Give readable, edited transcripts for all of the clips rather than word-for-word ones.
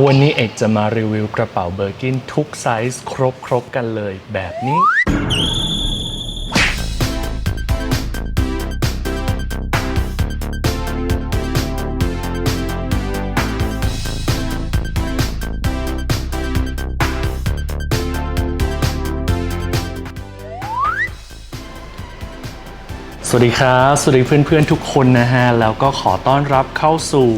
วันนี้เอกจะมารีวิวกระเป๋าเบอร์กินทุกไซส์ครบกันเลยแบบนี้สวัสดีครับสวัสดีเพื่อนๆทุกคนนะฮะแล้วก็ขอต้อนรับเข้าสู่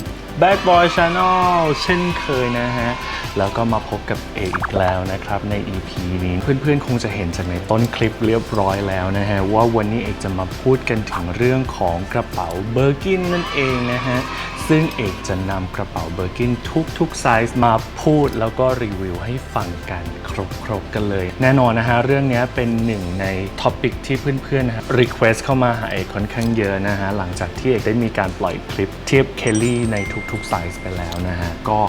Bad Boy Channel เช่นเคยนะฮะแล้วก็มาพบกับเอกอีกแล้วนะครับใน EP นี้เพื่อนๆคงจะเห็นจากในต้นคลิปเรียบร้อยแล้วนะฮะว่าวันนี้เอกจะมาพูดกันถึงเรื่องของกระเป๋าเบอร์กินนั่นเองนะฮะซึ่งเอกจะนำกระเป๋าเบอร์กินทุกไซส์มาพูดแล้วก็รีวิวให้ฟังกันครบกันเลยแน่นอนนะฮะเรื่องนี้เป็นหนึ่งในท็อปิกที่เพื่อนๆนะฮะรีเควสเข้ามาหาเอกค่อนข้างเยอะนะฮะหลังจากที่เอกได้มีการปล่อยคลิปเทียบเคลลี่ในทุกไซส์ไปแล้วนะฮะก็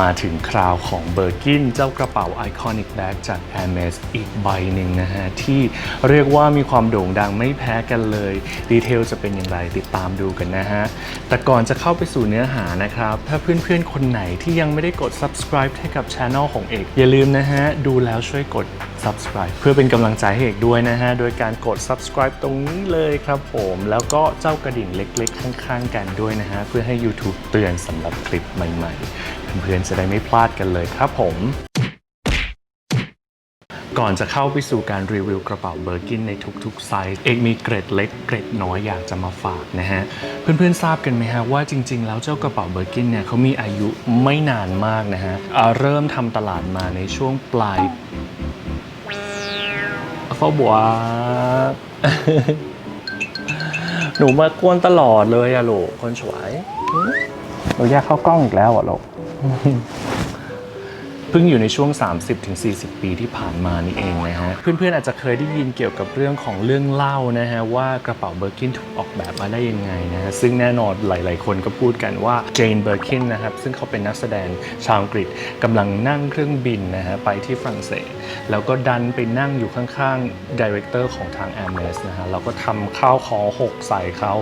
มาถึงคราวของเบอร์กินเจ้ากระเป๋าไอคอนิกแบ็กจาก Hermes อีกใบหนึ่งนะฮะที่เรียกว่ามีความโด่งดังไม่แพ้กันเลยดีเทลจะเป็นอย่างไรติดตามดูกันนะฮะแต่ก่อนจะเข้าไปสู่เนื้อหานะครับถ้าเพื่อนๆคนไหนที่ยังไม่ได้กด subscribe ให้กับ Channel ของเอกอย่าลืมนะฮะดูแล้วช่วยกด subscribe เพื่อเป็นกำลังใจให้เอกด้วยนะฮะโดยการกด subscribe ตรงนี้เลยครับผมแล้วก็เจ้ากระดิ่งเล็กๆข้างๆกันด้วยนะฮะเพื่อให้ YouTube เตือนสำหรับคลิปใหม่ๆเพื่อนๆจะได้ไม่พลาดกันเลยครับผมก่อนจะเข้าไปสู่การรีวิวกระเป๋าเบอร์กินในทุกๆไซส์เอกมีเกรดเล็กเกรดน้อยอยากจะมาฝากนะฮะเพื่อนๆทราบกันไหมฮะว่าจริงๆแล้วเจ้ากระเป๋าเบอร์กินเนี่ยเขามีอายุไม่นานมากนะฮะเริ่มทำตลาดมาในช่วงปลายเขาบอกว่า หนูมากวนตลอดเลยอะลูกคนสวยหนูอยากเข้ากล้องอีกแล้วอะลูก เพิ่งอยู่ในช่วง 30-40 ปีที่ผ่านมานี่เองนะฮะเพื่อนๆอาจจะเคยได้ยินเกี่ยวกับเรื่องของเรื่องเล่านะฮะว่ากระเป๋าเบอร์กินถูกออกแบบมาได้ยังไงนะฮะซึ่งแน่นอนหลายๆคนก็พูดกันว่าเจนเบอร์กินนะครับซึ่งเขาเป็นนักแสดงชาวอังกฤษกำลังนั่งเครื่องบินนะฮะไปที่ฝรั่งเศสแล้วก็ดันไปนั่งอยู่ข้างๆดีเรคเตอร์ของทาง Hermes นะฮะแล้วก็ทำข้าวของหกใส่เขา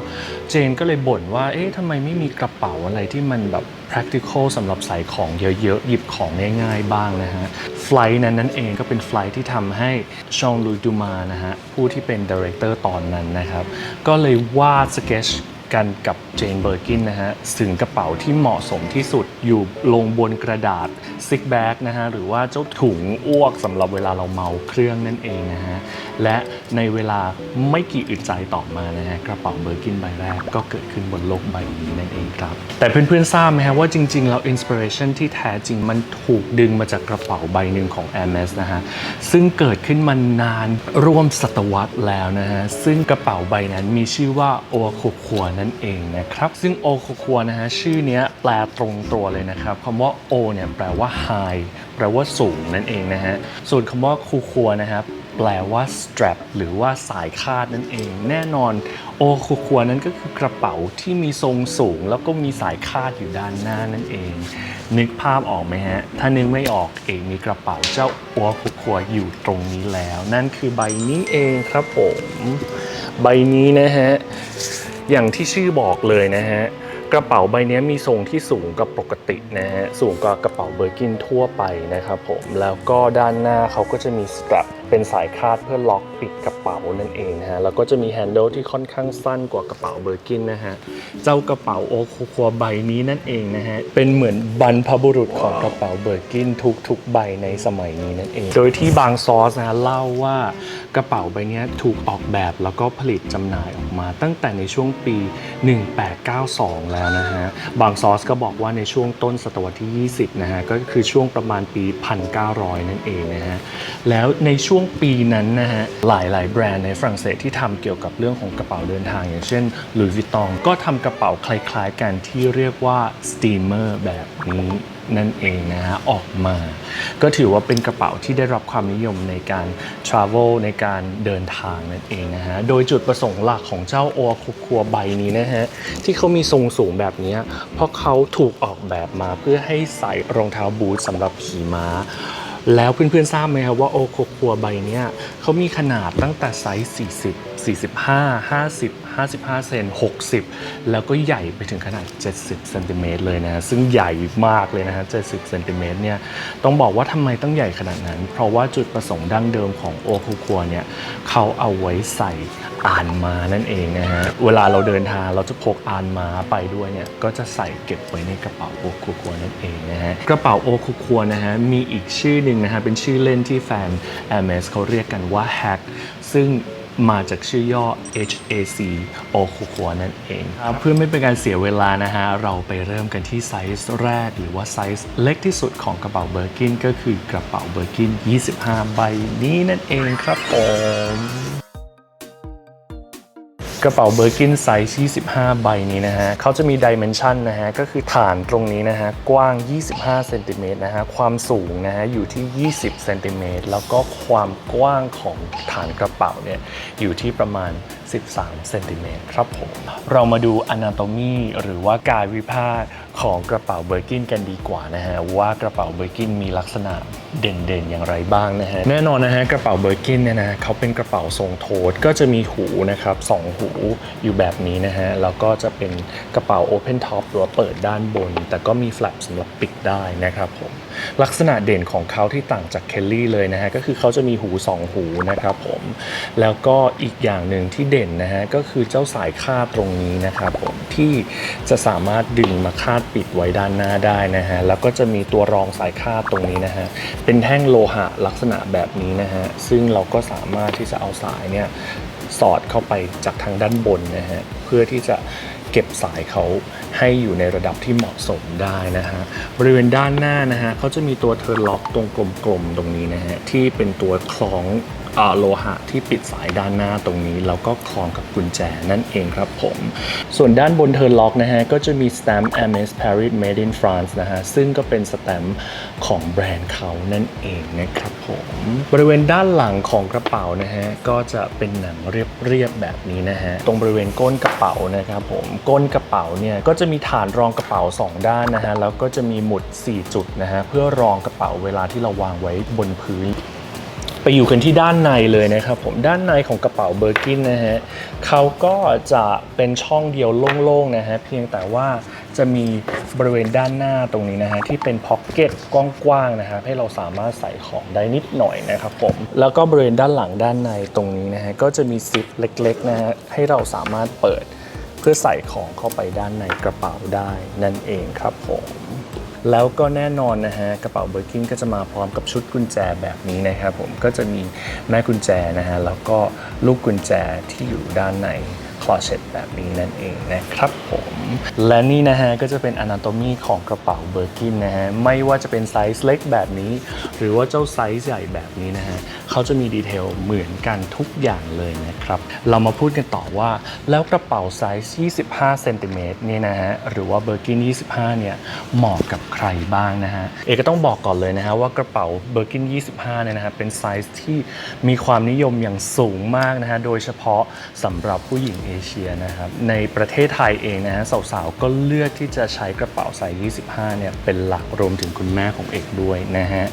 เจนก็เลยบ่นว่าเอ๊ะทำไมไม่มีกระเป๋าอะไรที่มันแบบ practical สำหรับใส่ของเยอะๆหยิบของง่ายๆบ้างนะฮะไฟล์นั่นเองก็เป็นไฟล์ที่ทำให้ชองลุยดูมานะฮะผู้ที่เป็นดีเรคเตอร์ตอนนั้นนะครับก็เลยวาดสเกจกันกับเจนเบอร์กินนะฮะถึงกระเป๋าที่เหมาะสมที่สุดอยู่ลงบนกระดาษซิกแบ็กนะฮะหรือว่าเจ้าถุงอ้วกสำหรับเวลาเราเมาเครื่องนั่นเองนะฮะและในเวลาไม่กี่อึดใจต่อมานะฮะกระเป๋าเบอร์กินใบแรกก็เกิดขึ้นบนโลกใบนี้นั่นเองครับแต่เพื่อนๆทราบไหมฮะว่าจริงๆแล้วอินสปิเรชันที่แท้จริงมันถูกดึงมาจากกระเป๋าใบหนึ่งของ Hermes นะฮะซึ่งเกิดขึ้นมานานร่วมศตวรรษแล้วนะฮะซึ่งกระเป๋าใบนั้นมีชื่อว่าโอโคคัวนั่นเองนะครับซึ่งโอโคคัวนะฮะชื่อนี้แปลตรงตัวเลยนะครับคำว่าโอเนี่ยแปลว่า high แปลว่าสูงนั่นเองนะฮะส่วนคำว่าคูคัวนะครับแปลว่า strap หรือว่าสายคาดนั่นเองแน่นอนโอคูคัวนั้นก็คือกระเป๋าที่มีทรงสูงแล้วก็มีสายคาดอยู่ด้านหน้านั่นเองนึกภาพออกไหมฮะถ้านึกไม่ออกเองมีกระเป๋าเจ้าโอคูคัวอยู่ตรงนี้แล้วนั่นคือใบนี้เองครับผมใบนี้นะฮะอย่างที่ชื่อบอกเลยนะฮะกระเป๋าใบนี้มีทรงที่สูงกว่าปกตินะฮะสูงกว่ากระเป๋าเบอร์กินทั่วไปนะครับผมแล้วก็ด้านหน้าเขาก็จะมีสแตรปเป็นสายคาดเพื่อล็อกปิดกระเป๋านั่นเองนะฮะแล้วก็จะมีแฮนเดิลที่ค่อนข้างสั้นกว่ากระเป๋าเบอร์กินนะฮะเจ้ากระเป๋าโอโคคัวใบนี้นั่นเองนะฮะเป็นเหมือนบรรพบุรุษของกระเป๋าเบอร์กินทุกใบในสมัยนี้นั่นเองโดยที่บางซอสนะฮะเล่าว่ากระเป๋าใบนี้ถูกออกแบบแล้วก็ผลิตจำหน่ายออกมาตั้งแต่ในช่วงปี1892แล้วนะฮะบางซอสก็บอกว่าในช่วงต้นศตวรรษที่20นะฮะก็คือช่วงประมาณปี1900นั่นเองนะฮะแล้วในช่วงปีนั้นนะฮะหลายแบรนด์ในฝรั่งเศสที่ทำเกี่ยวกับเรื่องของกระเป๋าเดินทางอย่างเช่น Louis Vuitton ก็ทำกระเป๋าคล้ายๆกันที่เรียกว่า steamer แบบนี้นั่นเองนะฮะออกมาก็ถือว่าเป็นกระเป๋าที่ได้รับความนิยมในการ travel ในการเดินทางนั่นเองนะฮะโดยจุดประสงค์หลักของเจ้าโอโคคัวใบนี้นะฮะที่เขามีทรงสูงแบบนี้เพราะเขาถูกออกแบบมาเพื่อให้ใส่รองเท้าบูทสำหรับขี่ม้าแล้วเพื่อนๆทราบไหมครับว่าโอโคคัวใบนี้เขามีขนาดตั้งแต่ไซส์40 45 50 55 เซน60แล้วก็ใหญ่ไปถึงขนาด70เซนติเมตรเลยนะซึ่งใหญ่มากเลยนะฮะ70เซนติเมตรเนี่ยต้องบอกว่าทำไมต้องใหญ่ขนาดนั้นเพราะว่าจุดประสงค์ดั้งเดิมของโอคุคัวเนี่ยเขาเอาไว้ใส่อานม้านั่นเองนะฮะเวลาเราเดินทางเราจะพกอานม้าไปด้วยเนี่ยก็จะใส่เก็บไว้ในกระเป๋าโอคุคัวนั่นเองนะฮะกระเป๋าโอคุคัวนะฮะมีอีกชื่อหนึ่งนะฮะเป็นชื่อเล่นที่แฟน Hermes เขาเรียกกันว่า Hack ซึ่งมาจากชื่อย่อ HAC โอคุคัวนั่นเองเพื่อไม่เป็นการเสียเวลานะฮะเราไปเริ่มกันที่ไซส์แรกหรือว่าไซส์เล็กที่สุดของกระเป๋าเบอร์กินก็คือกระเป๋าเบอร์กิน25ใบนี้นั่นเองครับผมกระเป๋าเบอร์กินไซส์25ใบนี้นะฮะเขาจะมีดิเมนชันนะฮะก็คือฐานตรงนี้นะฮะกว้าง25เซนติเมตรนะฮะความสูงนะฮะอยู่ที่20เซนติเมตรแล้วก็ความกว้างของฐานกระเป๋าเนี่ยอยู่ที่ประมาณ13เซนติเมตรครับผมเรามาดู Anatomy หรือว่ากายวิภาคของกระเป๋าเบอร์กินกันดีกว่านะฮะว่ากระเป๋าเบอร์กินมีลักษณะเด่นๆอย่างไรบ้างนะฮะแน่นอนนะฮะกระเป๋าเบอร์กินเนี่ยนะเขาเป็นกระเป๋าทรงโทสก็จะมีหูนะครับ2หูอยู่แบบนี้นะฮะแล้วก็จะเป็นกระเป๋า Open Top หรือว่าเปิดด้านบนแต่ก็มีแฟลปสำหรับปิดได้นะครับผมลักษณะเด่นของเขาที่ต่างจากเคลลี่เลยนะฮะก็คือเขาจะมีหู2หูนะครับผมแล้วก็อีกอย่างหนึ่งที่เด่นนะฮะก็คือเจ้าสายคาดตรงนี้นะครับผมที่จะสามารถดึงมาคาดปิดไว้ด้านหน้าได้นะฮะแล้วก็จะมีตัวรองสายคาดตรงนี้นะฮะเป็นแท่งโลหะลักษณะแบบนี้นะฮะซึ่งเราก็สามารถที่จะเอาสายเนี่ยสอดเข้าไปจากทางด้านบนนะฮะเพื่อที่จะเก็บสายเขาให้อยู่ในระดับที่เหมาะสมได้นะฮะบริเวณด้านหน้านะฮะเขาจะมีตัวเทิร์นล็อกตรงกลมๆตรงนี้นะฮะที่เป็นตัวคล้องโลหะที่ปิดสายด้านหน้าตรงนี้แล้วก็คล้องกับกุญแจนั่นเองครับผมส่วนด้านบนเทิร์นล็อกนะฮะก็จะมีสแตมป์ Hermes Paris Made in France นะฮะซึ่งก็เป็นสแตมป์ของแบรนด์เขานั่นเองนะครับผมบริเวณด้านหลังของกระเป๋านะฮะก็จะเป็นหนังเรียบๆแบบนี้นะฮะตรงบริเวณก้นกระเป๋านะครับผมก้นกระเป๋าเนี่ยก็จะมีฐานรองกระเป๋า2ด้านนะฮะแล้วก็จะมีหมุด4จุดนะฮะเพื่อรองกระเป๋าเวลาที่เราวางไว้บนพื้นไปอยู่กันที่ด้านในเลยนะครับผมด้านในของกระเป๋าเบอร์กินนะฮะเขาก็จะเป็นช่องเดียวโล่งๆนะฮะเพียงแต่ว่าจะมีบริเวณด้านหน้าตรงนี้นะฮะที่เป็นพ็อกเก็ตกว้างๆนะครับให้เราสามารถใส่ของได้นิดหน่อยนะครับผมแล้วก็บริเวณด้านหลังด้านในตรงนี้นะฮะก็จะมีซิปเล็กๆนะฮะให้เราสามารถเปิดเพื่อใส่ของเข้าไปด้านในกระเป๋าได้นั่นเองครับผมแล้วก็แน่นอนนะฮะกระเป๋าเบอร์กินก็จะมาพร้อมกับชุดกุญแจแบบนี้นะครับผมก็จะมีแม่กุญแจนะฮะแล้วก็ลูกกุญแจที่อยู่ด้านในคลอเชตแบบนี้นั่นเองนะครับผมและนี่นะฮะก็จะเป็น Anatomy ของกระเป๋าเบอร์กินนะฮะไม่ว่าจะเป็นไซส์เล็กแบบนี้หรือว่าเจ้าไซส์ใหญ่แบบนี้นะฮะเขาจะมีดีเทลเหมือนกันทุกอย่างเลยนะครับเรามาพูดกันต่อว่าแล้วกระเป๋าไซส์25เซนติเมตรนี่นะฮะหรือว่าเบอร์กิน25เนี่ยเหมาะกับใครบ้างนะฮะเอกก็ต้องบอกก่อนเลยนะฮะว่ากระเป๋าเบอร์กิน25เนี่ยนะฮะเป็นไซส์ที่มีความนิยมอย่างสูงมากนะฮะโดยเฉพาะสำหรับผู้หญิงเอเชียนะครับในประเทศไทยเองนะฮะสาวๆก็เลือกที่จะใช้กระเป๋าไซส์25เนี่ยเป็นหลักรวมถึงคุณแม่ของเอกด้วยนะฮะ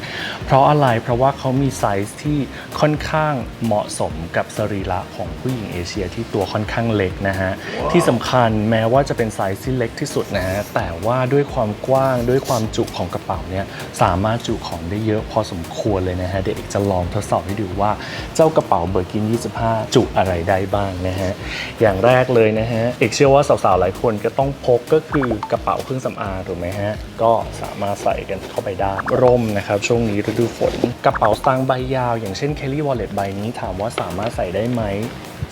เพราะอะไรเพราะว่าเขามีไซส์ที่ค่อนข้างเหมาะสมกับสรีระของผู้หญิงเอเชียที่ตัวค่อนข้างเล็กนะฮะที่สำคัญแม้ว่าจะเป็นไซส์ที่เล็กที่สุดนะฮะแต่ว่าด้วยความกว้างด้วยความจุของกระเป๋าเนี่ยสามารถจุของได้เยอะพอสมควรเลยนะฮะเดี๋ยวเอกจะลองทดสอบให้ดูว่าเจ้ากระเป๋าเบอร์กิน25จุอะไรได้บ้างนะฮะอย่างแรกเลยนะฮะเอกเชื่อว่าสาวๆหลายคนก็ต้องพกก็คือกระเป๋าเครื่องสำอางถูกไหมฮะก็สามารถใส่กันเข้าไปได้ร่มนะครับช่วงนี้ฤดูฝนกระเป๋าสตางค์ใบยาวอย่างเช่น Kelly Wallet ใบนี้ถามว่าสามารถใส่ได้ไหม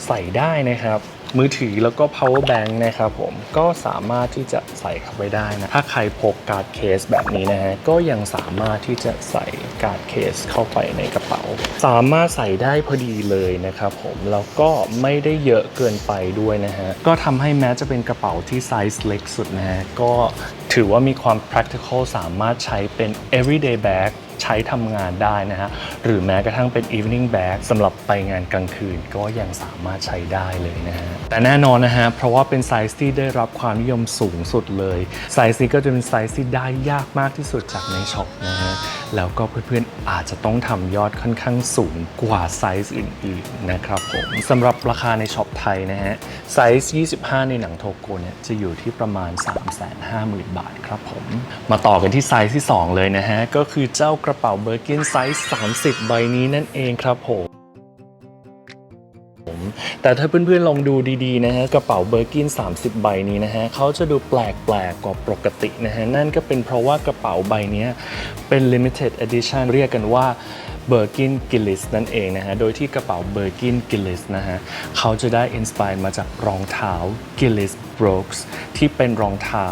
ใส่ได้นะครับมือถือแล้วก็ power bank นะครับผมก็สามารถที่จะใส่เข้าไปได้นะถ้าใครพกการ์ดเคสแบบนี้นะฮะก็ยังสามารถที่จะใส่การ์ดเคสเข้าไปในกระเป๋าสามารถใส่ได้พอดีเลยนะครับผมแล้วก็ไม่ได้เยอะเกินไปด้วยนะฮะก็ทำให้แม้จะเป็นกระเป๋าที่ไซส์เล็กสุดนะฮะก็ถือว่ามีความ practical สามารถใช้เป็น everyday bagใช้ทำงานได้นะฮะหรือแม้กระทั่งเป็น evening bag สำหรับไปงานกลางคืนก็ยังสามารถใช้ได้เลยนะฮะแต่แน่นอนนะฮะเพราะว่าเป็นไซส์ที่ได้รับความนิยมสูงสุดเลยไซส์นี้ก็จะเป็นไซส์ที่ได้ยากมากที่สุดจากในช็อปนะฮะ แล้วก็เพื่อนๆอาจจะต้องทำยอดค่อนข้างสูงกว่าไซส์อื่นๆนะครับผมสำหรับราคาในช็อปไทยนะฮะไซส์25ในหนังโทโกเนี่ยจะอยู่ที่ประมาณ 350,000 บาทครับผมมาต่อกันที่ไซส์ที่2เลยนะฮะก็คือเจ้ากระเป๋าเบอร์กินไซส์30ใบนี้นั่นเองครับผมแต่ถ้าเพื่อนๆลองดูดีๆนะฮะกระเป๋าเบอร์กิน30ใบนี้นะฮะเขาจะดูแปลกกว่าปกตินะฮะนั่นก็เป็นเพราะว่ากระเป๋าใบนี้เป็น limited edition เรียกกันว่าเบอร์กินกิลลิสนั่นเองนะฮะโดยที่กระเป๋าเบอร์กินกิลลิสนะฮะเขาจะได้อินสไปร์มาจากรองเท้ากิลลิสบรูคส์ที่เป็นรองเท้า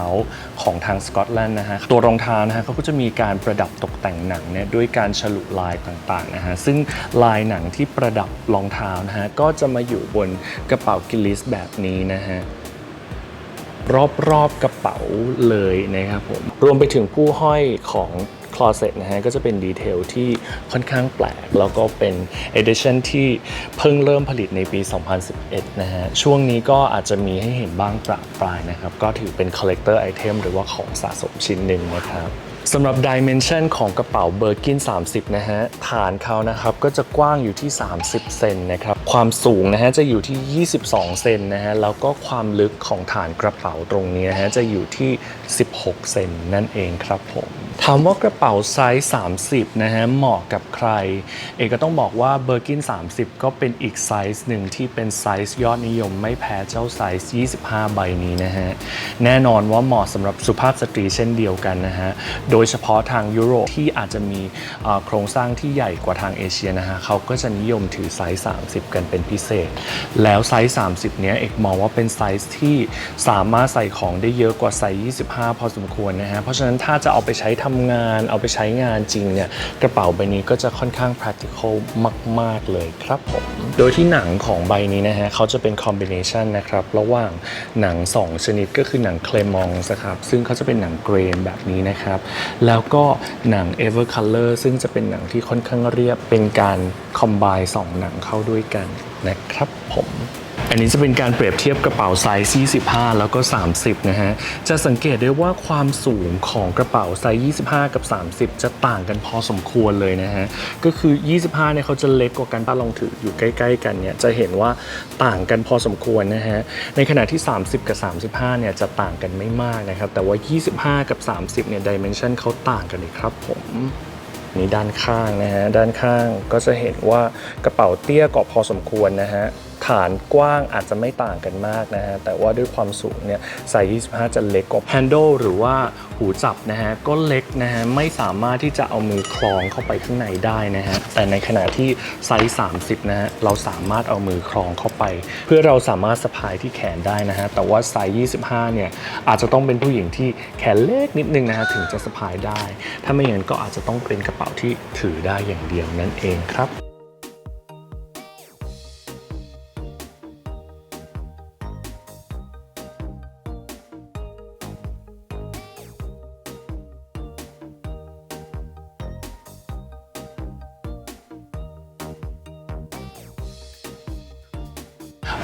ของทางสกอตแลนด์นะฮะตัวรองเท้านะฮะเขาก็จะมีการประดับตกแต่งหนังเนี่ยด้วยการฉลุลายต่างๆนะฮะซึ่งลายหนังที่ประดับรองเท้านะฮะก็จะมาอยู่บนกระเป๋ากิลลิสแบบนี้นะฮะรอบๆกระเป๋าเลยนะครับผมรวมไปถึงผู้ห้อยของคลอเซ็ตนะฮะก็จะเป็นดีเทลที่ค่อนข้างแปลกแล้วก็เป็น edition ที่เพิ่งเริ่มผลิตในปี 2011 นะฮะช่วงนี้ก็อาจจะมีให้เห็นบ้างประปรายนะครับก็ถือเป็น collector item หรือว่าของสะสมชิ้นหนึ่งนะครับสำหรับ dimension ของกระเป๋าเบอร์กิน30นะฮะฐานเขานะครับก็จะกว้างอยู่ที่30เซนนะครับความสูงนะฮะจะอยู่ที่22เซนนะฮะแล้วก็ความลึกของฐานกระเป๋าตรงนี้นะฮะจะอยู่ที่16เซนนั่นเองครับผมถามว่ากระเป๋าไซส์30นะฮะเหมาะกับใครเอกก็ต้องบอกว่าเบอร์กิน30ก็เป็นอีกไซส์หนึ่งที่เป็นไซส์ยอดนิยมไม่แพ้เจ้าไซส์25ใบนี้นะฮะแน่นอนว่าเหมาะสำหรับสุภาพสตรีเช่นเดียวกันนะฮะโดยเฉพาะทางยุโรปที่อาจจะมีโครงสร้างที่ใหญ่กว่าทางเอเชียนะฮะเขาก็จะนิยมถือไซส์30กันเป็นพิเศษแล้วไซส์30เนี้ยเอกมองว่าเป็นไซส์ที่สามารถใส่ของได้เยอะกว่าไซส์25พอสมควรนะฮะเพราะฉะนั้นถ้าจะเอาไปใช้ทำงานเอาไปใช้งานจริงเนี่ยกระเป๋าใบนี้ก็จะค่อนข้าง practical มากๆเลยครับผมโดยที่หนังของใบนี้นะฮะเขาจะเป็น combination นะครับระหว่างหนัง2ชนิดก็คือหนังเคลมองส์ครับซึ่งเขาจะเป็นหนังเกรนแบบนี้นะครับแล้วก็หนัง Evercolor ซึ่งจะเป็นหนังที่ค่อนข้างเรียบเป็นการ combine 2หนังเข้าด้วยกันนะครับผมอันนี้จะเป็นการเปรียบเทียบกระเป๋าไซส์25แล้วก็30นะฮะจะสังเกตได้ว่าความสูงของกระเป๋าไซส์25กับ30จะต่างกันพอสมควรเลยนะฮะก็คือ25เนี่ยเขาจะเล็กกว่ากันถ้าลองถืออยู่ใกล้ๆกันเนี่ยจะเห็นว่าต่างกันพอสมควรนะฮะในขณะที่30กับ35เนี่ยจะต่างกันไม่มากนะครับแต่ว่า25กับ30เนี่ยดิเมนชันเขาต่างกันเลยครับผมนี่ด้านข้างนะฮะด้านข้างก็จะเห็นว่ากระเป๋าเตี้ยกว่าพอสมควรนะฮะฐานกว้างอาจจะไม่ต่างกันมากนะฮะแต่ว่าด้วยความสูงเนี่ยไซส์25จะเล็กกว่า handle หรือว่าหูจับนะฮะก็เล็กนะฮะไม่สามารถที่จะเอามือคล้องเข้าไปข้างในได้นะฮะแต่ในขณะที่ไซส์30นะฮะเราสามารถเอามือคล้องเข้าไปเพื่อเราสามารถสะพายที่แขนได้นะฮะแต่ว่าไซส์25เนี่ยอาจจะต้องเป็นผู้หญิงที่แขนเล็กนิดนึงนะฮะถึงจะสะพายได้ถ้าไม่อย่างนั้นก็อาจจะต้องเป็นกระเป๋าที่ถือได้อย่างเดียวนั่นเองครับ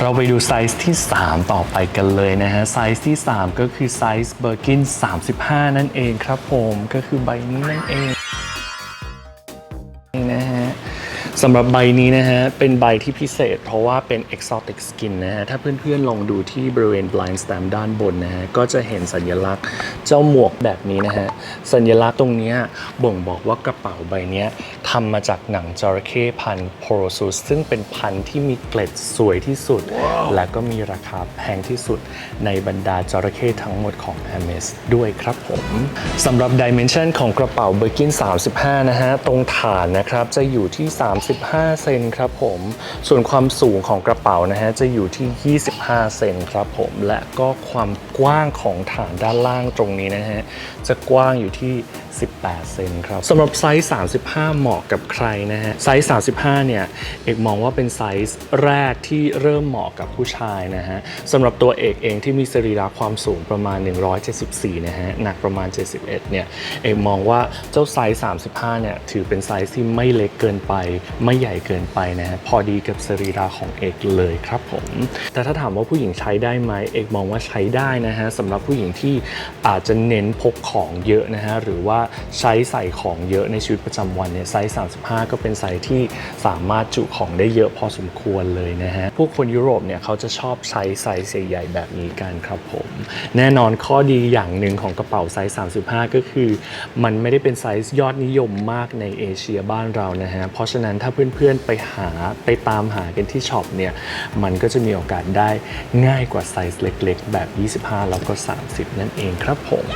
เราไปดูไซส์ที่3ต่อไปกันเลยนะฮะไซส์ที่3ก็คือไซส์เบอร์กิน35นั่นเองครับผมก็คือใบนี้นั่นเองนะฮะสำหรับใบนี้นะฮะเป็นใบที่พิเศษเพราะว่าเป็น exotic skin นะฮะถ้าเพื่อนๆลองดูที่บริเวณ blind stamp ด้านบนนะฮะก็จะเห็นสัญลักษณ์เจ้าหมวกแบบนี้นะฮะสัญลักษณ์ตรงนี้บ่งบอกว่ากระเป๋าใบนี้ทำมาจากหนังจระเข้พันธุ์โพโรซุสซึ่งเป็นพันธุ์ที่มีเกล็ดสวยที่สุด และก็มีราคาแพงที่สุดในบรรดาจระเข้ทั้งหมดของ Hermes ด้วยครับผมสำหรับ dimension ของกระเป๋าเบอร์กิน35นะฮะตรงฐานนะครับจะอยู่ที่35เซนครับผมส่วนความสูงของกระเป๋านะฮะจะอยู่ที่25เซนครับผมและก็ความกว้างของฐานด้านล่างตรงนี้นะฮะจะกว้างอยู่ที่18เซนครับสำหรับไซส์35เหมาะกับใครนะฮะไซส์35เนี่ยเอกมองว่าเป็นไซส์แรกที่เริ่มเหมาะกับผู้ชายนะฮะสำหรับตัวเอกเองที่มีสรีระความสูงประมาณ174นะฮะหนักประมาณ71เนี่ยเอกมองว่าเจ้าไซส์35เนี่ยถือเป็นไซส์ที่ไม่เล็กเกินไปไม่ใหญ่เกินไปนะฮะพอดีกับสรีระของเอกเลยครับผมแต่ถ้าถามว่าผู้หญิงใช้ได้ไหมเอกมองว่าใช้ได้นะฮะสำหรับผู้หญิงที่อาจจะเน้นพกของเยอะนะฮะหรือว่า ใช้ใส่ของเยอะในชีวิตประจำวันเนี่ยไซส์35ก็เป็นไซส์ที่สามารถจุของได้เยอะพอสมควรเลยนะฮะพวกคนยุโรปเนี่ยเขาจะชอบใช้ไซส์ใหญ่ๆแบบนี้กันครับผมแน่นอนข้อดีอย่างหนึ่งของกระเป๋าไซส์35ก็คือมันไม่ได้เป็นไซส์ยอดนิยมมากในเอเชียบ้านเรานะฮะเพราะฉะนั้นถ้าเพื่อนๆไปตามหากันที่ช็อปเนี่ยมันก็จะมีโอกาสได้ง่ายกว่าไซส์เล็กๆแบบ25แล้วก็30นั่นเองครับผม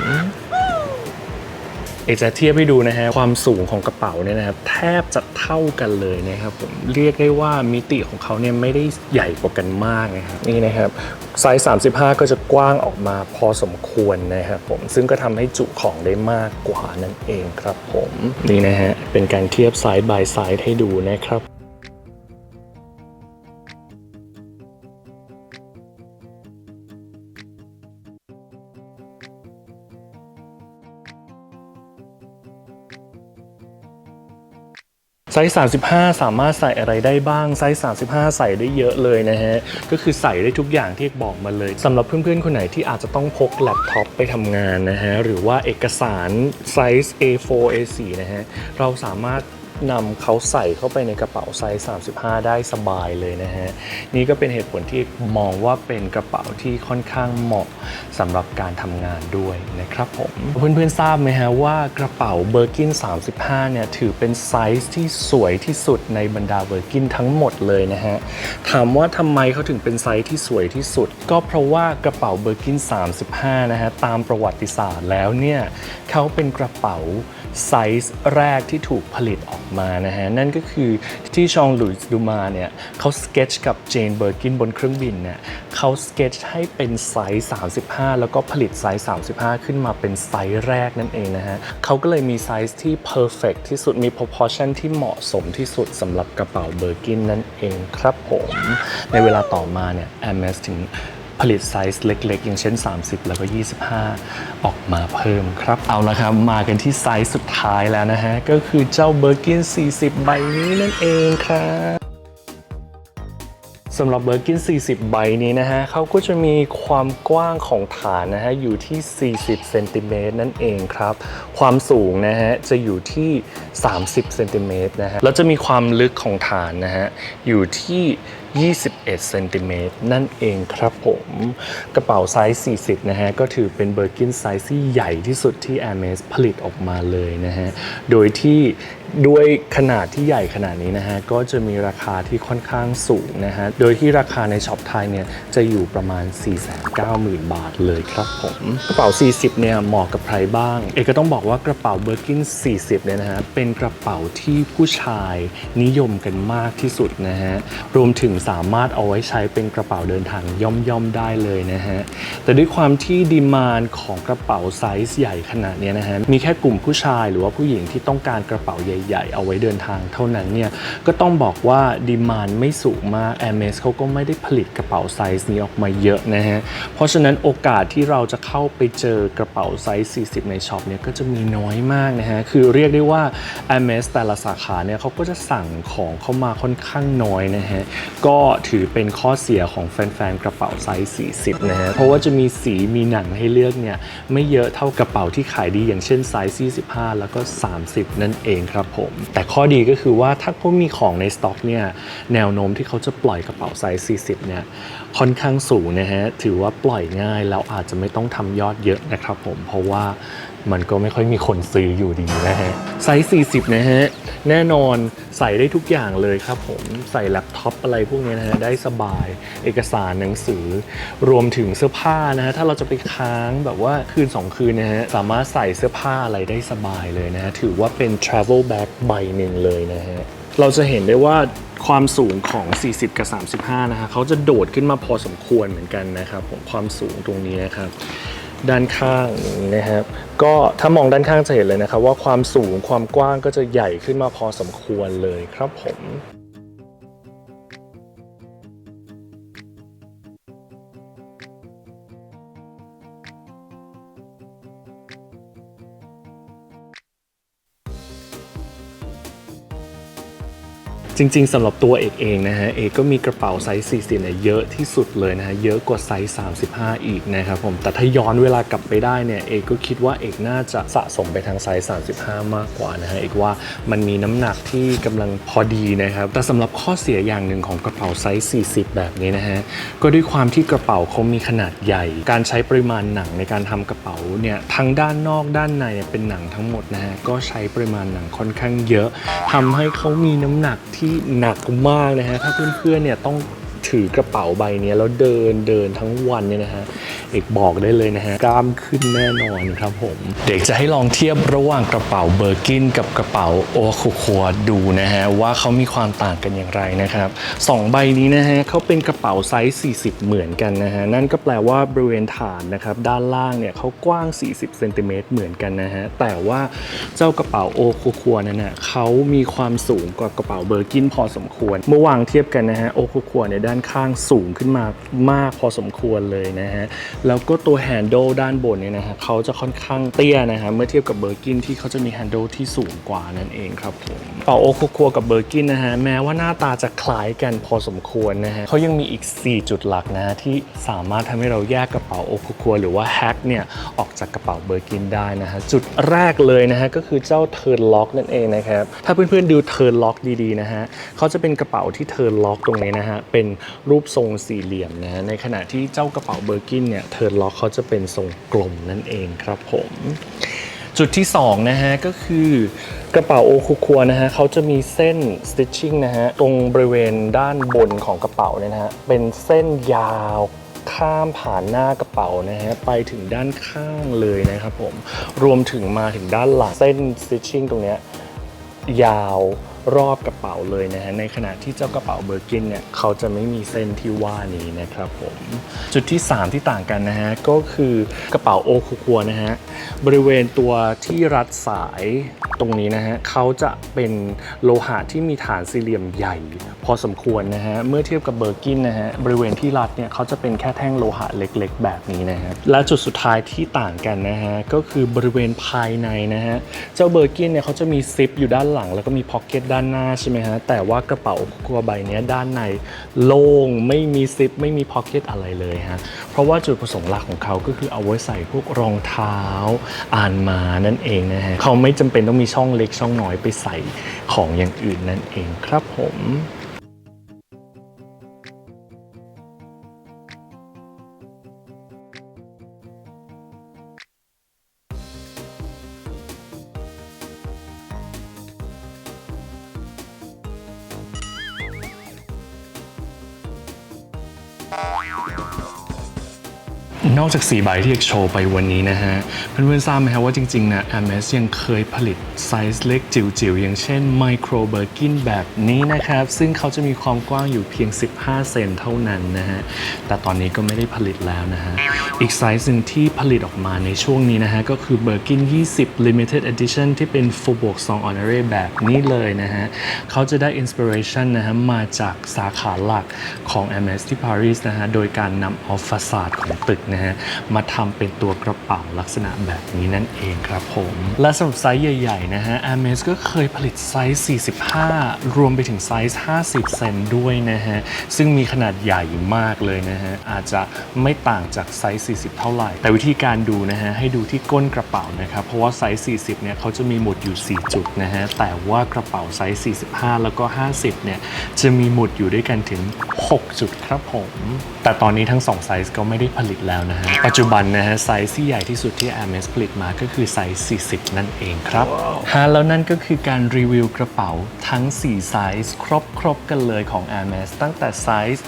จะเทียบให้ดูนะฮะความสูงของกระเป๋าเนี่ยนะครับแทบจะเท่ากันเลยนะครับผมเรียกได้ว่ามิติของเขาเนี่ยไม่ได้ใหญ่กว่ากันมากนะครับนี่นะครับไซส์35ก็จะกว้างออกมาพอสมควรนะครับผมซึ่งก็ทำให้จุของได้มากกว่านั่นเองครับผมนี่นะฮะเป็นการเทียบไซส์ by ไซส์ให้ดูนะครับไซส์35สามารถใส่อะไรได้บ้างไซส์35ใส่ได้เยอะเลยนะฮะก็คือใส่ได้ทุกอย่างที่บอกมาเลยสำหรับเพื่อนๆคนไหนที่อาจจะต้องพกแล็ปท็อปไปทำงานนะฮะหรือว่าเอกสารไซส์ A4 A4 นะฮะเราสามารถนำเขาใส่เข้าไปในกระเป๋าไซส์35ได้สบายเลยนะฮะนี่ก็เป็นเหตุผลที่มองว่าเป็นกระเป๋าที่ค่อนข้างเหมาะสำหรับการทำงานด้วยนะครับผมเพื่อนๆทราบไหมฮะว่ากระเป๋าเบอร์กิน35เนี่ยถือเป็นไซส์ที่สวยที่สุดในบรรดาเบอร์กินทั้งหมดเลยนะฮะถามว่าทำไมเขาถึงเป็นไซส์ที่สวยที่สุดก็เพราะว่ากระเป๋าเบอร์กิน35นะฮะตามประวัติศาสตร์แล้วเนี่ยเขาเป็นกระเป๋าไซส์แรกที่ถูกผลิตออกมานะฮะนั่นก็คือที่ชองหลุยส์ดูมาเนี่ยเขาสเก็ตช์กับเจนเบอร์กินบนเครื่องบินเนี่ยเขาสเก็ตช์ให้เป็นไซส์35แล้วก็ผลิตไซส์35ขึ้นมาเป็นไซส์แรกนั่นเองนะฮะเขาก็เลยมีไซส์ที่ perfect ที่สุดมี proportion ที่เหมาะสมที่สุดสำหรับกระเป๋าเบอร์กินนั่นเองครับผมในเวลาต่อมาเนี่ย Hermes ถึงผลิตไซส์เล็กๆอย่างเช่น30แล้วก็25ออกมาเพิ่มครับเอาละครับมากันที่ไซส์สุดท้ายแล้วนะฮะก็คือเจ้า Birkin 40 ใบนี้นั่นเองครับสำหรับ Birkin 40 ใบนี้นะฮะเขาก็จะมีความกว้างของฐานนะฮะอยู่ที่40เซนติเมตรนั่นเองครับความสูงนะฮะจะอยู่ที่30เซนติเมตรนะฮะแล้วจะมีความลึกของฐานนะฮะอยู่ที่21เซนติเมตรนั่นเองครับผมกระเป๋าไซส์40นะฮะก็ถือเป็น Birkin ไซส์ที่ใหญ่ที่สุดที่ Hermes ผลิตออกมาเลยนะฮะโดยที่ด้วยขนาดที่ใหญ่ขนาดนี้นะฮะก็จะมีราคาที่ค่อนข้างสูงนะฮะโดยที่ราคาในช็อปไทยเนี่ยจะอยู่ประมาณ 490,000 บาทเลยครับผมกระเป๋า40เนี่ยเหมาะกับใครบ้างเอกก็ต้องบอกว่ากระเป๋า Birkin 40เนี่ยนะฮะเป็นกระเป๋าที่ผู้ชายนิยมกันมากที่สุดนะฮะรวมถึงสามารถเอาไว้ใช้เป็นกระเป๋าเดินทางย่อมๆได้เลยนะฮะแต่ด้วยความที่ดีมานด์ของกระเป๋าไซส์ใหญ่ขนาดนี้นะฮะมีแค่กลุ่มผู้ชายหรือว่าผู้หญิงที่ต้องการกระเป๋าใหญ่ๆเอาไว้เดินทางเท่านั้นเนี่ยก็ต้องบอกว่าดีมานด์ไม่สูงมาก Hermes เขาก็ไม่ได้ผลิตกระเป๋าไซส์นี้ออกมาเยอะนะฮะเพราะฉะนั้นโอกาสที่เราจะเข้าไปเจอกระเป๋าไซส์40ในช็อปเนี่ยก็จะมีน้อยมากนะฮะคือเรียกได้ว่า Hermes แต่ละสาขาเนี่ยเขาก็จะสั่งของเข้ามาค่อนข้างน้อยนะฮะก็ถือเป็นข้อเสียของแฟนๆกระเป๋าไซส์40นะฮะเพราะว่าจะมีสีมีหนังให้เลือกเนี่ยไม่เยอะเท่ากระเป๋าที่ขายดีอย่างเช่นไซส์25แล้วก็30นั่นเองครับผมแต่ข้อดีก็คือว่าถ้าเขามีของในสต็อกเนี่ยแนวโน้มที่เขาจะปล่อยกระเป๋าไซส์40เนี่ยค่อนข้างสูงนะฮะถือว่าปล่อยง่ายแล้วอาจจะไม่ต้องทำยอดเยอะนะครับผมเพราะว่ามันก็ไม่ค่อยมีคนซื้ออยู่ดีนะฮะไซส์40นะฮะแน่นอนใส่ได้ทุกอย่างเลยครับผมใส่แล็ปท็อปอะไรพวกนี้นะฮะได้สบายเอกสารหนังสือรวมถึงเสื้อผ้านะฮะถ้าเราจะไปค้างแบบว่าคืน2คืนนะฮะสามารถใส่เสื้อผ้าอะไรได้สบายเลยนะฮะถือว่าเป็น travel bag ใบหนึ่งเลยนะฮะเราจะเห็นได้ว่าความสูงของ40กับ35นะฮะเขาจะโดดขึ้นมาพอสมควรเหมือนกันนะครับผมความสูงตรงนี้นะครับด้านข้างนะครับก็ถ้ามองด้านข้างจะเห็นเลยนะครับว่าความสูงความกว้างก็จะใหญ่ขึ้นมาพอสมควรเลยครับผม จริงๆสำหรับตัวเอกเองนะฮะเอกก็มีกระเป๋าไซส์40เนี่ยเยอะที่สุดเลยนะฮะเยอะกว่าไซส์35อีกนะครับผมแต่ถ้าย้อนเวลากลับไปได้เนี่ยเอกก็คิดว่าเอกน่าจะสะสมไปทางไซส์35มากกว่านะฮะเอกว่ามันมีน้ำหนักที่กำลังพอดีนะครับแต่สำหรับข้อเสียอย่างหนึ่งของกระเป๋าไซส์40แบบนี้นะฮะก็ด้วยความที่กระเป๋าเขามีขนาดใหญ่การใช้ปริมาณหนังในการทำกระเป๋าเนี่ยทั้งด้านนอกด้านในเป็นหนังทั้งหมดนะฮะก็ใช้ปริมาณหนังค่อนข้างเยอะทำให้เขามีน้ำหนักที่หนักมากนะฮะถ้าเพื่อนๆเนี่ยต้องถือกระเป๋าใบนี้แล้วเดินทั้งวันเนี่ยนะฮะเอกบอกได้เลยนะฮะกล้ามขึ้นแน่นอนครับผมเด็กจะให้ลองเทียบระหว่างกระเป๋าเบอร์กินกับกระเป๋าโอคุคัวดูนะฮะว่าเขามีความต่างกันอย่างไรนะครับ2ใบนี้นะฮะเขาเป็นกระเป๋าไซส์40เหมือนกันนะฮะนั่นก็แปลว่าบริเวณฐานนะครับด้านล่างเนี่ยเขากว้าง40เซนติเมตรเหมือนกันนะฮะแต่ว่าเจ้ากระเป๋าโอคุคัวนั้นนะเขามีความสูงกว่ากระเป๋าเบอร์กินพอสมควรเมื่อวางเทียบกันนะฮะโอคุคัวในด้านข้างสูงขึ้นมามากพอสมควรเลยนะฮะแล้วก็ตัวแฮนด์ลด้านบนเนี่ยนะฮะเขาจะค่อนข้างเตี้ยนะฮะเมื่อเทียบกับเบอร์กินที่เขาจะมีแฮนด์ลที่สูงกว่านั่นเองครับผมกระเป๋าโอคุคัวกับเบอร์กินนะฮะแม้ว่าหน้าตาจะคล้ายกันพอสมควรนะฮะเขายังมีอีก4จุดหลักนะฮะที่สามารถทำให้เราแยกกระเป๋าโอคุคัวหรือว่าแฮกเนี่ยออกจากกระเป๋าเบอร์กินได้นะฮะจุดแรกเลยนะฮะก็คือเจ้าเทิร์นล็อกนั่นเองนะครับถ้าเพื่อนๆดูเทิร์นล็อกดีๆนะฮะเขาจะเป็นกระเป๋าที่เทิร์นล็อกตรงนี้นะฮะเป็นรูปทรงสี่เหลี่ยมนะฮะในขณะที่เจ้ากระเป๋าเบอร์กินเนี่ยเทิร์นล็อกเขาจะเป็นทรงกลมนั่นเองครับผมจุดที่2นะฮะก็คือกระเป๋าโอคุคัวนะฮะเขาจะมีเส้น stitching นะฮะตรงบริเวณด้านบนของกระเป๋าเนี่ยนะฮะเป็นเส้นยาวข้ามผ่านหน้ากระเป๋านะฮะไปถึงด้านข้างเลยนะครับผมรวมถึงมาถึงด้านหลังเส้น stitching ตรงเนี้ยยาวรอบกระเป๋าเลยนะฮะในขณะที่เจ้ากระเป๋าเบอร์กินเนี่ยเขาจะไม่มีเส้นที่ว่านี้นะครับผมจุดที่3ที่ต่างกันนะฮะก็คือกระเป๋าโอคุคัวนะฮะบริเวณตัวที่รัดสายตรงนี้นะฮะเขาจะเป็นโลหะที่มีฐานสี่เหลี่ยมใหญ่พอสมควรนะฮะเมื่อเทียบกับเบอร์กินนะฮะบริเวณที่รัดเนี่ยเขาจะเป็นแค่แท่งโลหะเล็กๆแบบนี้นะฮะและจุดสุดท้ายที่ต่างกันนะฮะก็คือบริเวณภายในนะฮะเจ้าเบอร์กินเนี่ยเขาจะมีซิปอยู่ด้านหลังแล้วก็มีพ็อกเก็ตด้านหน้าใช่ไหมฮะแต่ว่ากระเป๋าคัวใบนี้ด้านในโล่งไม่มีซิปไม่มีพ็อกเก็ตอะไรเลยฮะเพราะว่าจุดประสงค์หลักของเขาก็คือเอาไว้ใส่พวกรองเท้าอ่านมานั่นเองนะฮะเขาไม่จำเป็นต้องมีช่องเล็กช่องน้อยไปใส่ของอย่างอื่นนั่นเองครับผม นอกจาก4ใบที่เอกโชว์ไปวันนี้นะฮะเพื่อนๆทราบไหมครับว่าจริงๆนะ Hermes ยังเคยผลิตไซส์เล็กจิ๋วๆอย่างเช่น Micro Birkin แบบนี้นะครับซึ่งเขาจะมีความกว้างอยู่เพียง15เซนเท่านั้นนะฮะแต่ตอนนี้ก็ไม่ได้ผลิตแล้วนะฮะอีกไซส์หนึ่งที่ผลิตออกมาในช่วงนี้นะฮะก็คือ Birkin 20 Limited Edition ที่เป็น Full บวก2 Honoré แบบนี้เลยนะฮะเขาจะได้ inspiration นะฮะมาจากสาขาหลักของ Hermes ที่ปารีสนะฮะโดยการนำเอาฟาซาดของตึกนะฮะมาทำเป็นตัวกระเป๋าลักษณะแบบนี้นั่นเองครับผมและสำหรับไซส์ใหญ่ๆนะฮะ Hermes ก็เคยผลิตไซส์45รวมไปถึงไซส์50เซนด้วยนะฮะซึ่งมีขนาดใหญ่มากเลยนะฮะอาจจะไม่ต่างจากไซส์40เท่าไหร่แต่วิธีการดูนะฮะให้ดูที่ก้นกระเป๋านะครับเพราะว่าไซส์40เนี่ยเขาจะมีหมุดอยู่4จุดนะฮะแต่ว่ากระเป๋าไซส์45แล้วก็50เนี่ยจะมีหมุดอยู่ด้วยกันถึง6จุดครับผมแต่ตอนนี้ทั้ง2ไซส์ก็ไม่ได้ผลิตแล้วนะฮะปัจจุบันนะฮะไซส์ที่ใหญ่ที่สุดที่ Hermes ผลิตมาก็คือไซส์40นั่นเองครับแล้วนั่นก็คือการรีวิวกระเป๋าทั้ง4ไซส์ครบกันเลยของ Hermes ตั้งแต่ไซส์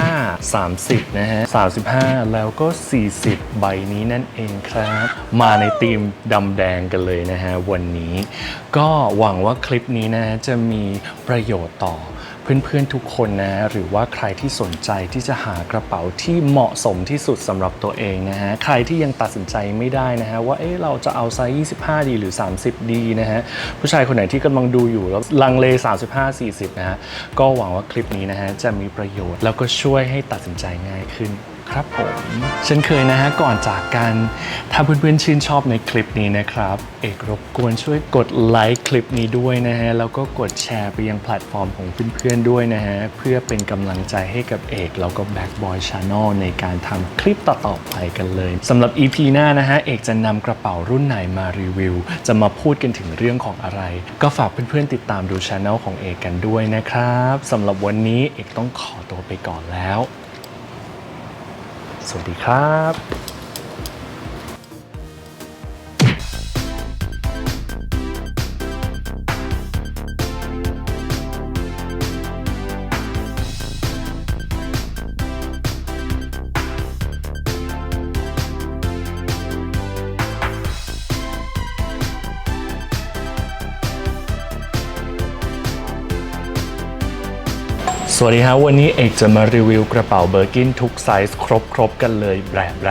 25 30นะฮะ35แล้วก็40ใบนี้นั่นเองครับมาในธีมดำแดงกันเลยนะฮะวันนี้ก็หวังว่าคลิปนี้นะจะมีประโยชน์ต่อเพื่อนๆทุกคนนะหรือว่าใครที่สนใจที่จะหากระเป๋าที่เหมาะสมที่สุดสำหรับตัวเองนะฮะใครที่ยังตัดสินใจไม่ได้นะฮะว่าเราจะเอาไซส์25ดีหรือ30ดีนะฮะผู้ชายคนไหนที่กำลังดูอยู่แล้วลังเล35 40นะฮะก็หวังว่าคลิปนี้นะฮะจะมีประโยชน์แล้วก็ช่วยให้ตัดสินใจง่ายขึ้น ครับผมเช่นเคยนะฮะก่อนจากกันถ้าเพื่อนๆชื่นชอบในคลิปนี้นะครับเอกรบกวนช่วยกดไลค์คลิปนี้ด้วยนะฮะแล้วก็กดแชร์ไปยังแพลตฟอร์มของเพื่อนๆด้วยนะฮะเพื่อเป็นกำลังใจให้กับเอกแล้วก็ Backboy Channel ในการทำคลิปต่อๆไปกันเลยสำหรับ EP หน้านะฮะเอกจะนำกระเป๋ารุ่นไหนมารีวิวจะมาพูดกันถึงเรื่องของอะไรก็ฝากเพื่อนๆติดตามดู Channel ของเอกกันด้วยนะครับสำหรับวันนี้เอกต้องขอตัวไปก่อนแล้วสวัสดีครับสวัสดีครับวันนี้เอกจะมารีวิวกระเป๋าเบอร์กินทุกไซส์ครบกันเลยแบร